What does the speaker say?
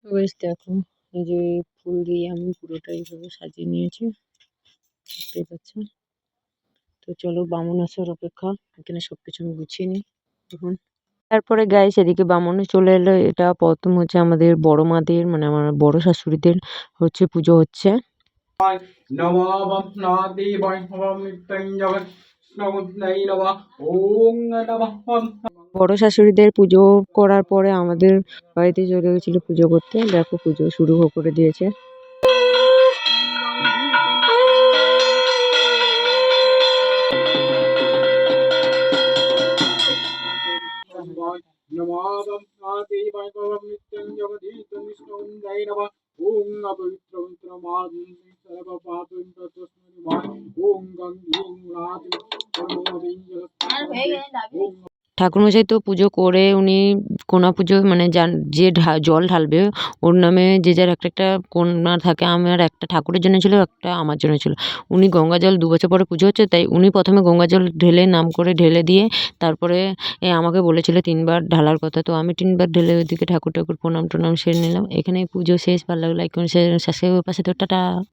বেশ দেখো, এই যে ফুল দিয়ে আমি পুরোটা এইভাবে সাজিয়ে নিয়েছি, দেখতেই পাচ্ছেন। তো চলো বামুন আসার অপেক্ষা, এখানে সবকিছু আমি গুছিয়ে নিই এখন। তারপরে গাইস এদিকে বামুনও চলে এলো। এটা প্রথম হচ্ছে আমাদের বড় মাদের মানে আমার বড় শাশুড়িদের হচ্ছে পুজো হচ্ছে। বড় শাশুড়িদের পুজো করার পরে আমাদের বাড়িতে চলে গেছিল পুজো করতে। দেখো পুজো শুরু করে দিয়েছে। ঠাকুরমশাই তো পুজো করে উনি কোনা পুজো মানে যে জল ঢালবে ওর নামে যে যার একটা একটা কোনা থাকে। আমার একটা ঠাকুরের জন্য ছিল, একটা আমার জন্য ছিল। উনি গঙ্গা জল 2 বছর পরে পুজো হচ্ছে, তাই উনি প্রথমে গঙ্গা জল ঢেলে নাম করে ঢেলে দিয়ে তারপরে আমাকে বলেছিল 3 বার ঢালার কথা। তো আমি 3 বার ঢেলে ওইদিকে ঠাকুর প্রণাম সেরে নিলাম। এখানেই পুজো শেষ। ভালো লাগলো লাইক কমেন্ট শেয়ার সাবস্ক্রাইব পাশে তো টাটা।